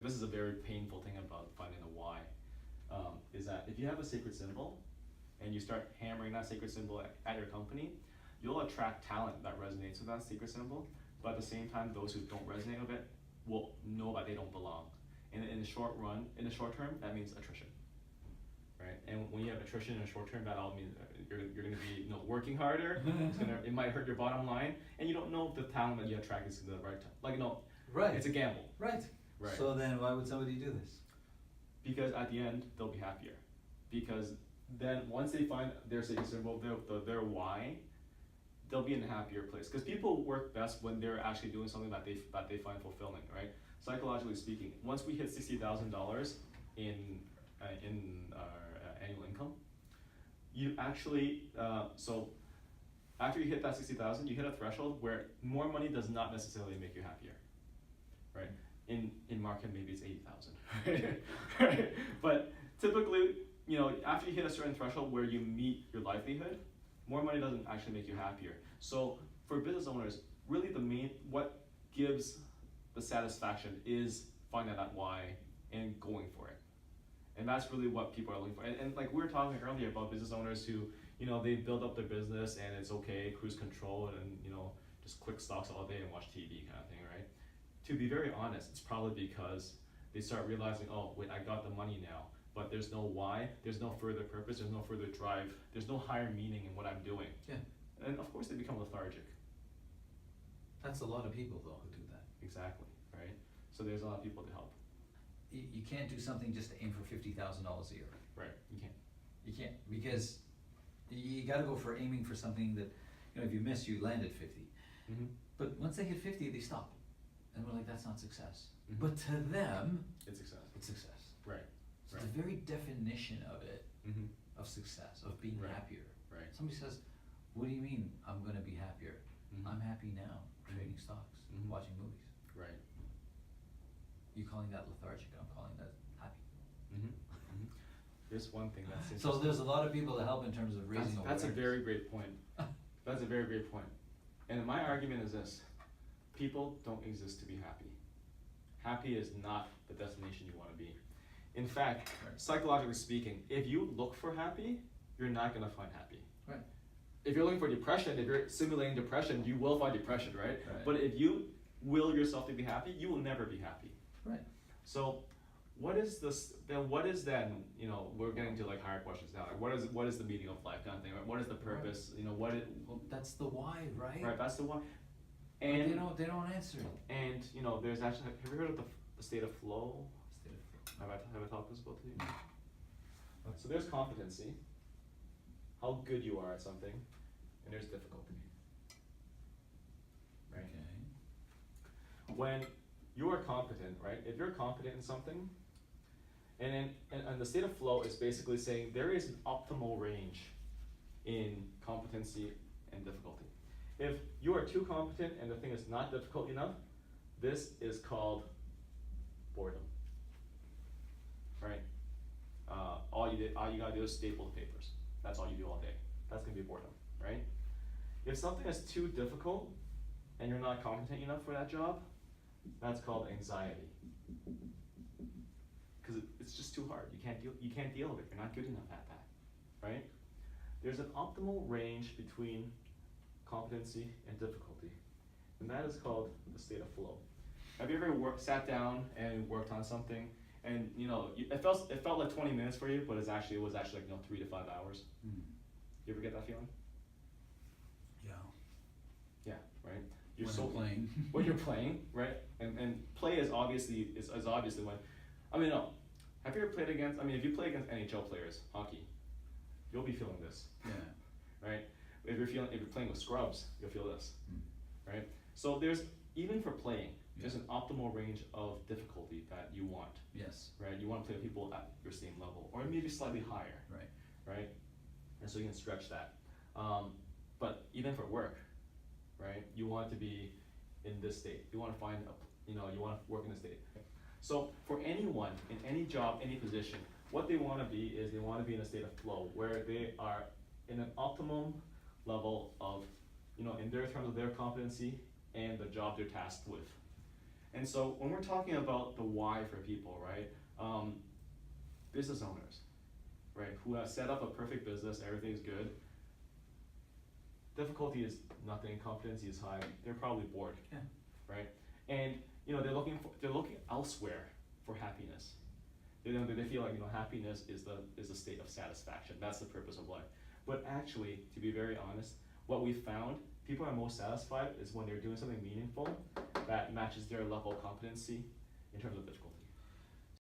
This is a very painful thing about finding a why, is that if you have a sacred symbol and you start hammering that sacred symbol at your company, you'll attract talent that resonates with that sacred symbol, but at the same time, those who don't resonate with it will know that they don't belong. And in the short run, in the short term, that means attrition, right? And when you have attrition in the short term, that all means you're gonna be working harder. It might hurt your bottom line, and you don't know if the talent that you attract is the right time. Right. It's a gamble. Right. Right. So then, why would somebody do this? Because at the end, they'll be happier. Because then once they find their sacred symbol, their why, they'll be in a happier place. Because people work best when they're actually doing something that they find fulfilling, right? Psychologically speaking, once we hit $60,000 in our annual income, you actually so after you hit that 60,000, you hit a threshold where more money does not necessarily make you happier, right? In market, maybe it's 80,000, right? But typically, after you hit a certain threshold where you meet your livelihood, more money doesn't actually make you happier. So for business owners, really what gives the satisfaction is finding that why and going for it. And that's really what people are looking for. And like we were talking earlier about business owners who, they build up their business and it's okay, cruise control, and just click stocks all day and watch TV kind of thing, right? To be very honest, it's probably because they start realizing, oh, wait, I got the money now, but there's no why, there's no further purpose, there's no further drive, there's no higher meaning in what I'm doing. Yeah. And of course they become lethargic. That's a lot of people, though, who do that. Exactly, right? So there's a lot of people to help. You can't do something just to aim for $50,000 a year. Right, you can't. You can't, because you got to go for aiming for something that, if you miss, you land at 50. Mm-hmm. But once they hit 50, they stop. And we're like, that's not success. Mm-hmm. But to them, it's success. It's success. Right. So right. the very definition of it, Mm-hmm. of success, of being Right. happier. Right. Somebody says, what do you mean I'm going to be happier? Mm-hmm. I'm happy now, trading stocks, Mm-hmm. watching movies. Right. You calling that lethargic, I'm calling that happy. Mm-hmm. Mm-hmm. There's one thing that's So there's a lot of people to help in terms of raising awareness. That's a very great point. That's a very great point. And my argument is this: people don't exist to be happy. Happy is not the destination you want to be. In fact, Right. psychologically speaking, if you look for happy, you're not going to find happy. Right. If you're looking for depression, if you're simulating depression, you will find depression, right? Right. But if you will yourself to be happy, you will never be happy. Right. So what is this then? What is then? We're getting to like higher questions now. Like what is the meaning of life kind of thing? Right? What is the purpose? Well, that's the why, right? Right. That's the one. But And they don't answer it. and there's actually, have you heard of the state of flow? State of Have I talked this about to you? So there's competency, how good you are at something, and there's difficulty. Right. Okay. When you are competent, right? If you're competent in something, and the state of flow is basically saying there is an optimal range in competency and difficulty. If you are too competent and the thing is not difficult enough, this is called boredom. Right? All you gotta do is staple the papers. That's all you do all day. That's gonna be boredom, right? If something is too difficult and you're not competent enough for that job, that's called anxiety. Because it's just too hard. You can't deal with it. You're not good enough at that, right? There's an optimal range between competency and difficulty, and that is called the state of flow. Have you ever sat down and worked on something, and it felt like 20 minutes for you, but it was actually like 3 to 5 hours? You ever get that feeling? Yeah. Yeah, right. When I'm playing. When you're playing, right? And play is obviously when, no. Have you ever played against? If you play against NHL players, hockey, you'll be feeling this. Yeah. Right? If you're playing with scrubs, you'll feel this. Right? So even for playing, there's an optimal range of difficulty that you want. Yes. Right? You want to play with people at your same level, or maybe slightly higher. Right. Right? And so you can stretch that. But even for work, right? You want to be in this state. You want to find you want to work in this state. So for anyone in any job, any position, what they want to be is they want to be in a state of flow where they are in an optimum level of, in their terms of their competency and the job they're tasked with. And so when we're talking about the why for people, right? Business owners, right, who have set up a perfect business, everything's good. Difficulty is nothing, competency is high. They're probably bored, Yeah. right? And they're looking elsewhere for happiness. They feel like happiness is the state of satisfaction. That's the purpose of life. But actually, to be very honest, what we found, people are most satisfied is when they're doing something meaningful that matches their level of competency in terms of difficulty.